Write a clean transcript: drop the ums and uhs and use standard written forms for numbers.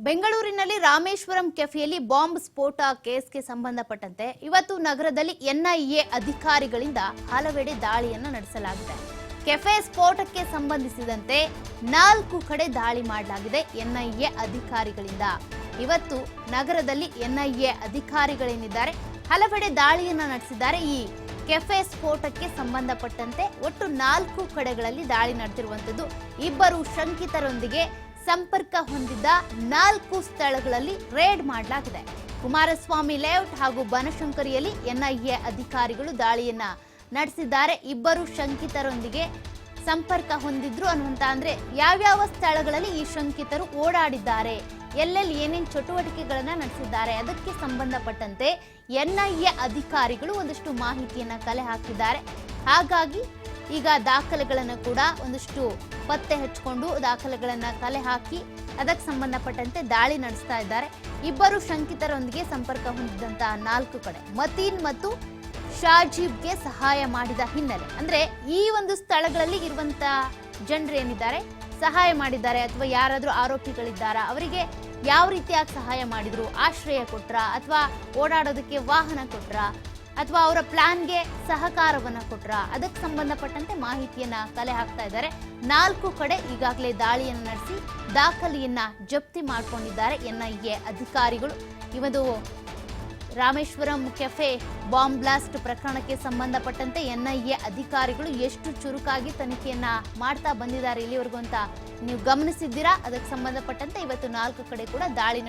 ಬೆಂಗಳೂರಿನಲ್ಲಿ ರಾಮೇಶ್ವರಂ ಕೆಫೆಯಲ್ಲಿ ಬಾಂಬ್ ಸ್ಫೋಟ ಕೇಸ್ಗೆ ಸಂಬಂಧಪಟ್ಟಂತೆ ಇವತ್ತು ನಗರದಲ್ಲಿ ಎನ್ಐಎ ಅಧಿಕಾರಿಗಳಿಂದ ಹಲವೆಡೆ ದಾಳಿಯನ್ನು ನಡೆಸಲಾಗಿದೆ. ಕೆಫೆ ಸ್ಫೋಟಕ್ಕೆ ಸಂಬಂಧಿಸಿದಂತೆ 4 ಕಡೆ ದಾಳಿ ಮಾಡಲಾಗಿದೆ ಎನ್ಐಎ ಅಧಿಕಾರಿಗಳಿಂದ. ಇವತ್ತು ನಗರದಲ್ಲಿ ಎನ್ಐಎ ಅಧಿಕಾರಿಗಳೇನಿದ್ದಾರೆ ಹಲವೆಡೆ ದಾಳಿಯನ್ನು ನಡೆಸಿದ್ದಾರೆ. ಈ ಕೆಫೆ ಸ್ಫೋಟಕ್ಕೆ ಸಂಬಂಧಪಟ್ಟಂತೆ ಒಟ್ಟು 4 ಕಡೆಗಳಲ್ಲಿ ದಾಳಿ ನಡೆದಿರುವಂತದ್ದು. ಇಬ್ಬರು ಶಂಕಿತರೊಂದಿಗೆ ಸಂಪರ್ಕ ಹೊಂದಿದ್ದ 4 ಸ್ಥಳಗಳಲ್ಲಿ ರೇಡ್ ಮಾಡಲಾಗಿದೆ. ಕುಮಾರಸ್ವಾಮಿ ಲೇಔಟ್ ಹಾಗೂ ಬನಶಂಕರಿಯಲ್ಲಿ ಎನ್ಐಎ ಅಧಿಕಾರಿಗಳು ದಾಳಿಯನ್ನ ನಡೆಸಿದ್ದಾರೆ. ಇಬ್ಬರು ಶಂಕಿತರೊಂದಿಗೆ ಸಂಪರ್ಕ ಹೊಂದಿದ್ರು ಅನ್ನುವಂತ ಅಂದ್ರೆ ಯಾವ್ಯಾವ ಸ್ಥಳಗಳಲ್ಲಿ ಈ ಶಂಕಿತರು ಓಡಾಡಿದ್ದಾರೆ, ಎಲ್ಲೆಲ್ಲಿ ಏನೇನು ಚಟುವಟಿಕೆಗಳನ್ನ ನಡೆಸಿದ್ದಾರೆ ಅದಕ್ಕೆ ಸಂಬಂಧಪಟ್ಟಂತೆ ಎನ್ಐಎ ಅಧಿಕಾರಿಗಳು ಒಂದಷ್ಟು ಮಾಹಿತಿಯನ್ನ ಕಲೆ ಹಾಕಿದ್ದಾರೆ. ಹಾಗಾಗಿ ಈಗ ದಾಖಲೆಗಳನ್ನು ಕೂಡ ಒಂದಷ್ಟು ಪತ್ತೆ ಹಚ್ಚಿಕೊಂಡು ದಾಖಲೆಗಳನ್ನ ಕಲೆ ಹಾಕಿ ಅದಕ್ಕೆ ಸಂಬಂಧಪಟ್ಟಂತೆ ದಾಳಿ ನಡೆಸ್ತಾ ಇದ್ದಾರೆ. ಇಬ್ಬರು ಶಂಕಿತರೊಂದಿಗೆ ಸಂಪರ್ಕ ಹೊಂದಿದಂತಹ 4 ಕಡೆ ಮತೀನ್ ಮತ್ತು ಶಾಜೀಬ್ಗೆ ಸಹಾಯ ಮಾಡಿದ ಹಿನ್ನೆಲೆ, ಅಂದ್ರೆ ಈ ಒಂದು ಸ್ಥಳಗಳಲ್ಲಿ ಇರುವಂತಹ ಜನರು ಏನಿದ್ದಾರೆ ಸಹಾಯ ಮಾಡಿದ್ದಾರೆ ಅಥವಾ ಯಾರಾದ್ರೂ ಆರೋಪಿಗಳಿದ್ದಾರಾ, ಅವರಿಗೆ ಯಾವ ರೀತಿಯಾಗಿ ಸಹಾಯ ಮಾಡಿದ್ರು, ಆಶ್ರಯ ಕೊಟ್ರ ಅಥವಾ ಓಡಾಡೋದಕ್ಕೆ ವಾಹನ ಕೊಟ್ರ ಅಥವಾ ಅವರ ಪ್ಲಾನ್ಗೆ ಸಹಕಾರವನ್ನ ಕೊಟ್ರ, ಅದಕ್ಕೆ ಸಂಬಂಧಪಟ್ಟಂತೆ ಮಾಹಿತಿಯನ್ನ ಕಲೆ ಹಾಕ್ತಾ ಇದ್ದಾರೆ. 4 ಕಡೆ ಈಗಾಗಲೇ ದಾಳಿಯನ್ನು ನಡೆಸಿ ದಾಖಲೆಯನ್ನ ಜಪ್ತಿ ಮಾಡಿಕೊಂಡಿದ್ದಾರೆ ಎನ್ಐಎ ಅಧಿಕಾರಿಗಳು. ಇವತ್ತು ರಾಮೇಶ್ವರಂ ಕೆಫೆ ಬಾಂಬ್ ಬ್ಲಾಸ್ಟ್ ಪ್ರಕರಣಕ್ಕೆ ಸಂಬಂಧಪಟ್ಟಂತೆ ಎನ್ಐಎ ಅಧಿಕಾರಿಗಳು ಎಷ್ಟು ಚುರುಕಾಗಿ ತನಿಖೆಯನ್ನ ಮಾಡ್ತಾ ಬಂದಿದ್ದಾರೆ ಇಲ್ಲಿವರೆಗೂ ಅಂತ ನೀವು ಗಮನಿಸಿದ್ದೀರಾ. ಅದಕ್ಕೆ ಸಂಬಂಧಪಟ್ಟಂತೆ ಇವತ್ತು 4 ಕಡೆ ಕೂಡ ದಾಳಿ